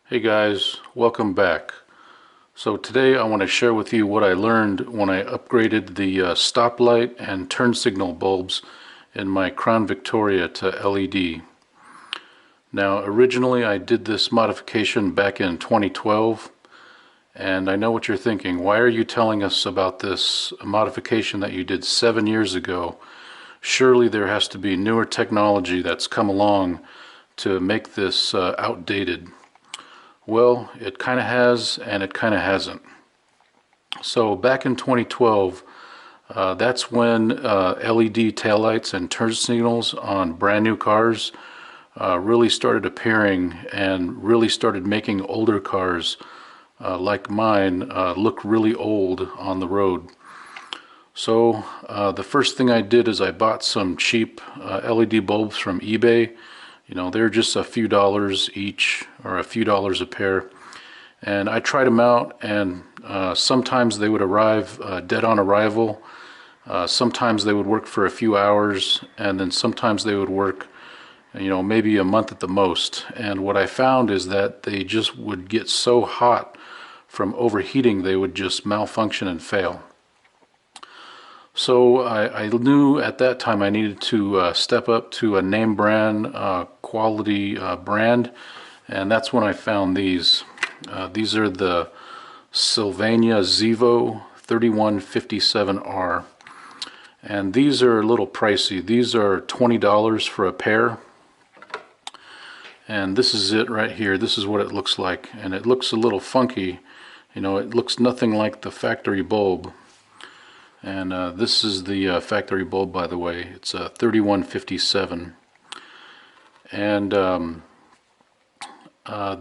Hey guys, welcome back. So today I want to share with you what I learned when I upgraded the stoplight and turn signal bulbs in my Crown Victoria to LED. Now originally I did this modification back in 2012, and I know what you're thinking. Why are you telling us about this modification that you did 7 years ago? Surely there has to be newer technology that's come along to make this outdated. Well, it kind of has and it kind of hasn't. So back in 2012, that's when LED taillights and turn signals on brand new cars really started appearing and really started making older cars like mine look really old on the road. So the first thing I did is I bought some cheap LED bulbs from eBay. You know, they're just a few dollars each or a few dollars a pair. And I tried them out, and sometimes they would arrive dead on arrival. Sometimes they would work for a few hours, and then sometimes they would work, you know, maybe a month at the most. And what I found is that they just would get so hot from overheating, they would just malfunction and fail. So I knew at that time I needed to step up to a name brand, quality brand, and that's when I found these. These are the Sylvania Zevo 3157R, and these are a little pricey. These are $20 for a pair, and this is it right here. This is what it looks like, and it looks a little funky. You know, it looks nothing like the factory bulb. And this is the factory bulb, by the way. It's a 3157. And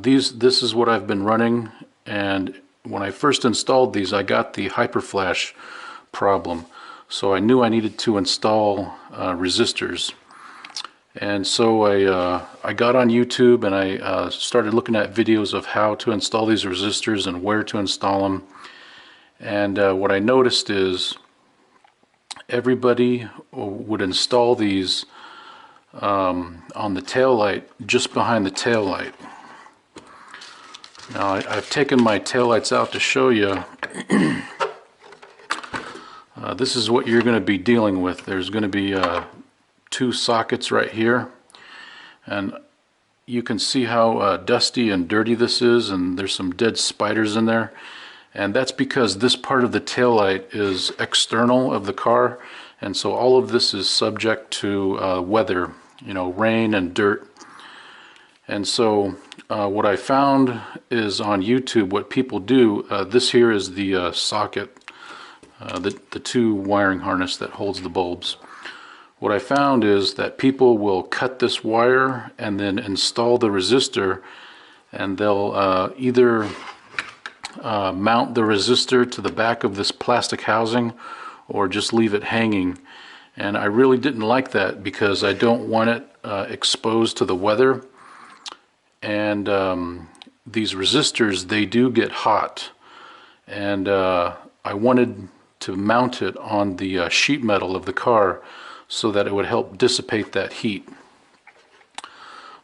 this is what I've been running. And when I first installed these, I got the hyperflash problem. So I knew I needed to install resistors. And so I got on YouTube and I started looking at videos of how to install these resistors and where to install them. And what I noticed is everybody would install these on the tail light, just behind the tail light. Now I've taken my tail lights out to show you. This is what you're going to be dealing with. There's going to be two sockets right here, and you can see how dusty and dirty this is, and there's some dead spiders in there. And that's because this part of the taillight is external of the car, and so all of this is subject to weather, you know, rain and dirt. And so what I found is on YouTube, what people do, this here is the socket, the two wiring harness that holds the bulbs. What I found is that people will cut this wire and then install the resistor, and they'll either mount the resistor to the back of this plastic housing or just leave it hanging. And I really didn't like that because I don't want it exposed to the weather. And these resistors, they do get hot, and I wanted to mount it on the sheet metal of the car so that it would help dissipate that heat.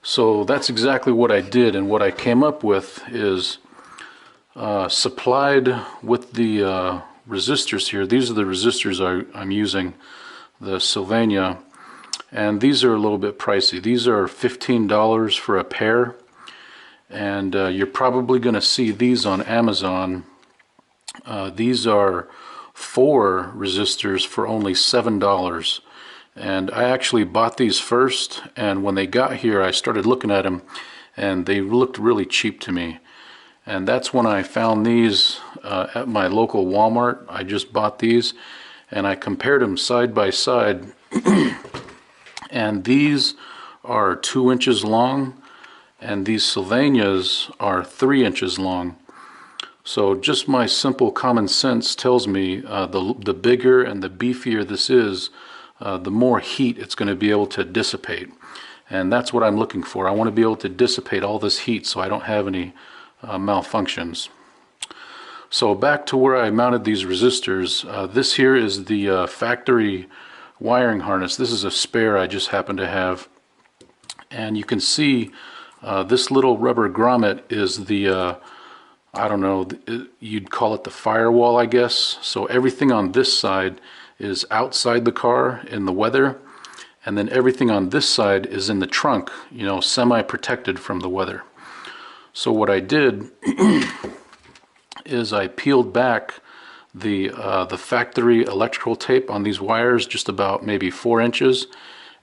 So that's exactly what I did, and what I came up with is supplied with the resistors here. These are the resistors I'm using, the Sylvania, and these are a little bit pricey. These are $15 for a pair, and you're probably going to see these on Amazon. These are 4 resistors for only $7. And I actually bought these first, and when they got here I started looking at them and they looked really cheap to me. And that's when I found these at my local Walmart. I just bought these and I compared them side by side. And these are 2 inches long, and these Sylvanias are 3 inches long. So just my simple common sense tells me the bigger and the beefier this is, the more heat it's going to be able to dissipate. And that's what I'm looking for. I want to be able to dissipate all this heat so I don't have any malfunctions. So back to where I mounted these resistors. This here is the factory wiring harness. This is a spare I just happen to have, and you can see This little rubber grommet is the I don't know, you'd call it the firewall, I guess. So everything on this side is outside the car in the weather, and then everything on this side is in the trunk, you know, semi-protected from the weather. So what I did is I peeled back the factory electrical tape on these wires just about maybe 4 inches,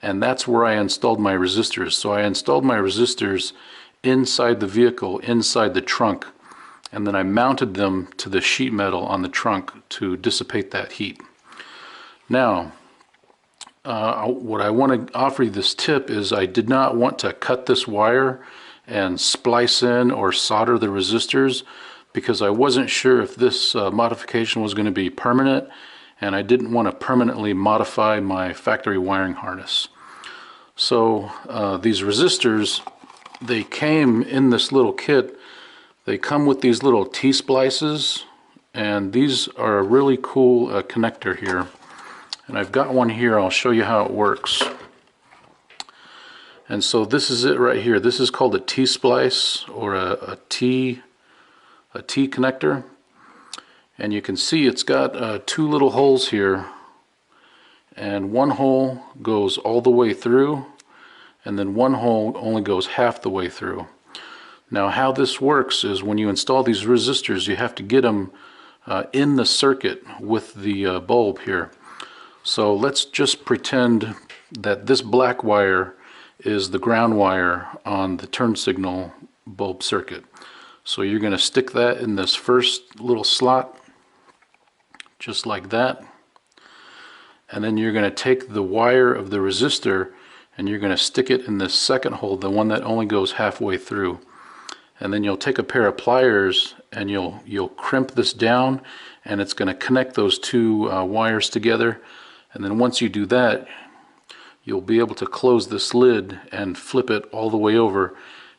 and that's where I installed my resistors. So I installed my resistors inside the vehicle, inside the trunk, and then I mounted them to the sheet metal on the trunk to dissipate that heat. Now, what I want to offer you this tip is I did not want to cut this wire and splice in or solder the resistors because I wasn't sure if this modification was going to be permanent, and I didn't want to permanently modify my factory wiring harness. So these resistors, they came in this little kit. They come with these little T-splices, and these are a really cool connector here. And I've got one here. I'll show you how it works. And so this is it right here. This is called a T-splice, or a T connector. And you can see it's got 2 little holes here, and one hole goes all the way through, and then one hole only goes half the way through. Now how this works is when you install these resistors, you have to get them in the circuit with the bulb here. So let's just pretend that this black wire is the ground wire on the turn signal bulb circuit. So you're going to stick that in this first little slot, just like that. And then you're going to take the wire of the resistor and you're going to stick it in this second hole, the one that only goes halfway through. And then you'll take a pair of pliers and you'll crimp this down, and it's going to connect those 2 wires together. And then once you do that, you'll be able to close this lid and flip it all the way over,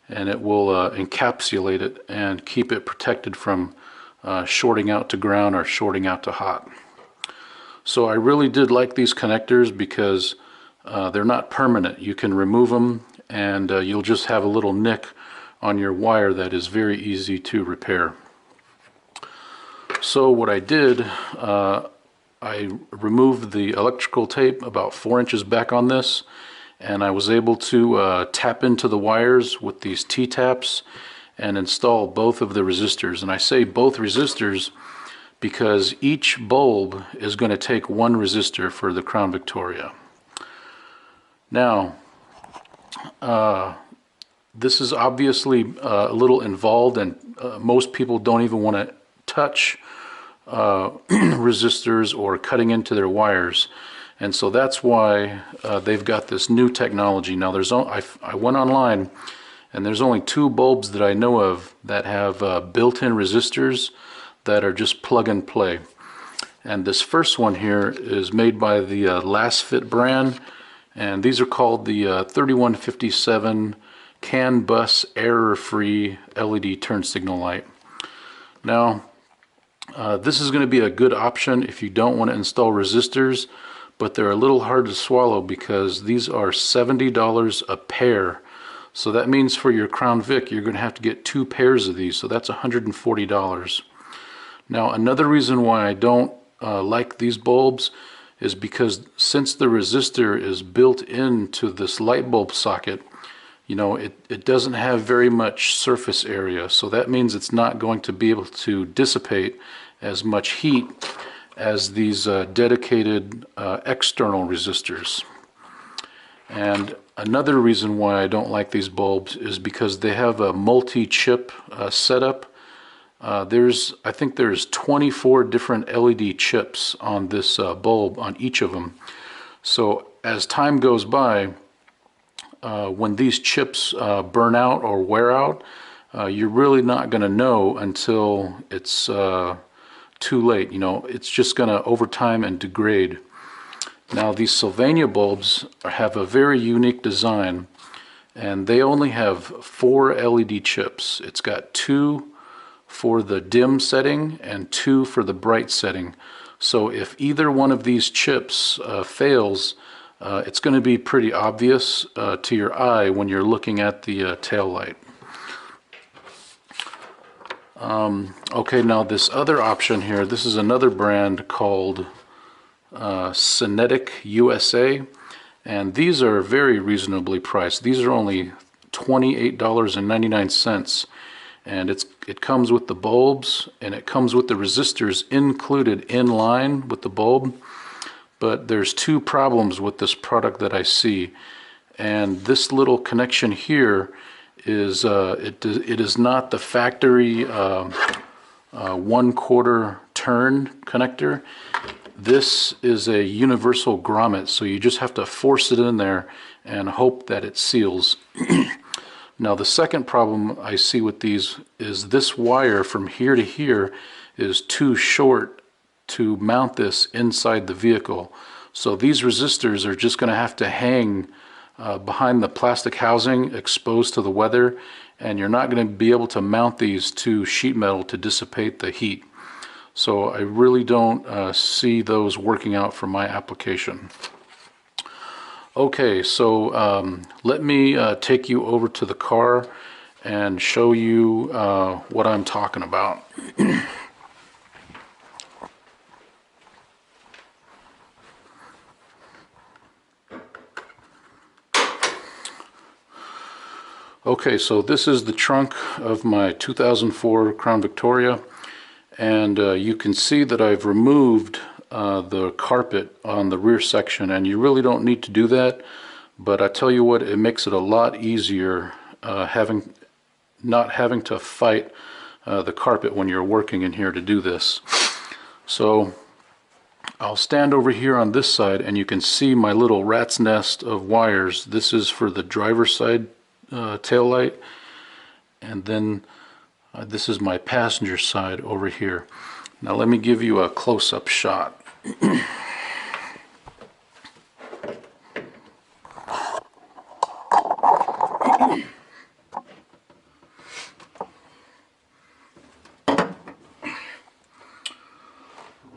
and it will encapsulate it and keep it protected from shorting out to ground or shorting out to hot. So I really did like these connectors because they're not permanent. You can remove them, and you'll just have a little nick on your wire that is very easy to repair. So what I did, I removed the electrical tape about 4 inches back on this, and I was able to tap into the wires with these T-taps and install both of the resistors. And I say both resistors because each bulb is going to take 1 resistor for the Crown Victoria. Now, this is obviously a little involved, and most people don't even want to touch resistors or cutting into their wires, and so that's why they've got this new technology. Now I went online, and there's only 2 bulbs that I know of that have built-in resistors that are just plug and play. And this first one here is made by the Lasfit brand, and these are called the 3157 CAN bus error-free LED turn signal light. Now this is going to be a good option if you don't want to install resistors, but they're a little hard to swallow because these are $70 a pair. So that means for your Crown Vic you're going to have to get 2 pairs of these, so that's $140. Now another reason why I don't like these bulbs is because since the resistor is built into this light bulb socket, you know, it doesn't have very much surface area, so that means it's not going to be able to dissipate as much heat as these dedicated external resistors. And another reason why I don't like these bulbs is because they have a multi-chip setup. I think there's 24 different LED chips on this bulb, on each of them. So as time goes by, when these chips burn out or wear out, you're really not going to know until it's too late. You know, it's just going to over time and degrade. Now these Sylvania bulbs have a very unique design, and they only have 4 LED chips. It's got 2 for the dim setting and 2 for the bright setting. So if either one of these chips fails, it's going to be pretty obvious to your eye when you're looking at the tail light. Okay, now this other option here, this is another brand called SyneticUSA, and these are very reasonably priced. These are only $28.99, and it comes with the bulbs and it comes with the resistors included in line with the bulb. But there's two problems with this product that I see, and this little connection here is it is not the factory 1/4 turn connector. This is a universal grommet, so you just have to force it in there and hope that it seals. Now the second problem I see with these is this wire from here to here is too short to mount this inside the vehicle. So these resistors are just going to have to hang behind the plastic housing exposed to the weather, and you're not going to be able to mount these to sheet metal to dissipate the heat. So I really don't see those working out for my application. Okay, so let me take you over to the car and show you what I'm talking about. Okay, so this is the trunk of my 2004 Crown Victoria, and you can see that I've removed the carpet on the rear section, and you really don't need to do that, but I tell you what, it makes it a lot easier not having to fight the carpet when you're working in here to do this. So I'll stand over here on this side and you can see my little rat's nest of wires. This is for the driver's side tail light, and then this is my passenger side over here. Now let me give you a close-up shot.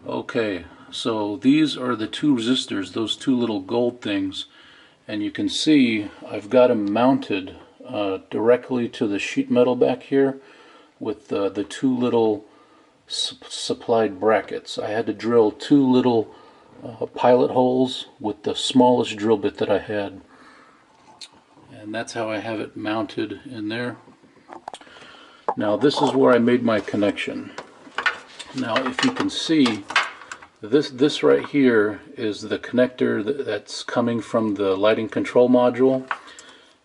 Okay, so these are the two resistors, those two little gold things, and you can see I've got them mounted directly to the sheet metal back here with the two little supplied brackets. I had to drill two little pilot holes with the smallest drill bit that I had, and that's how I have it mounted in there. Now this is where I made my connection. Now if you can see, this right here is the connector that's coming from the lighting control module,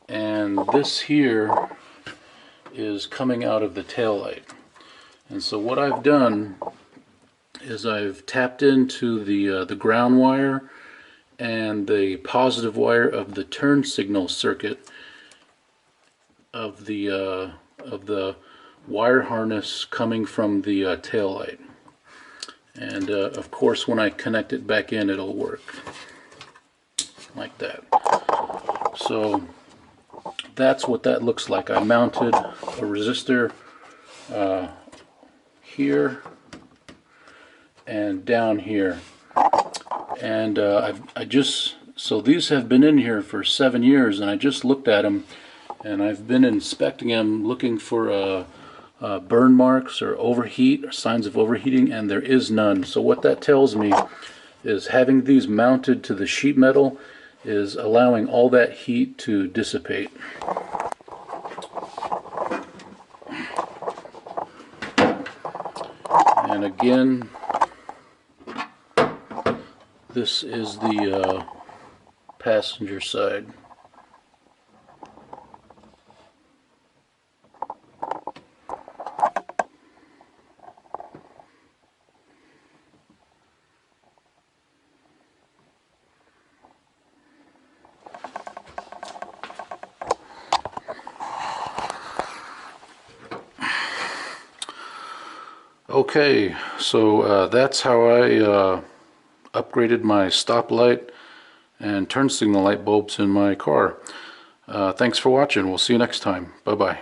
and this here is coming out of the tail light. And so what I've done is I've tapped into the ground wire and the positive wire of the turn signal circuit of the wire harness coming from the tail light. And of course when I connect it back in, it'll work like that. So that's what that looks like. I mounted a resistor here and down here, and so these have been in here for 7 years, and I just looked at them and I've been inspecting them looking for burn marks or overheat or signs of overheating, and there is none. So what that tells me is having these mounted to the sheet metal is allowing all that heat to dissipate. And again, this is the passenger side. Okay, so that's how I upgraded my stoplight and turn signal light bulbs in my car. Thanks for watching. We'll see you next time. Bye-bye.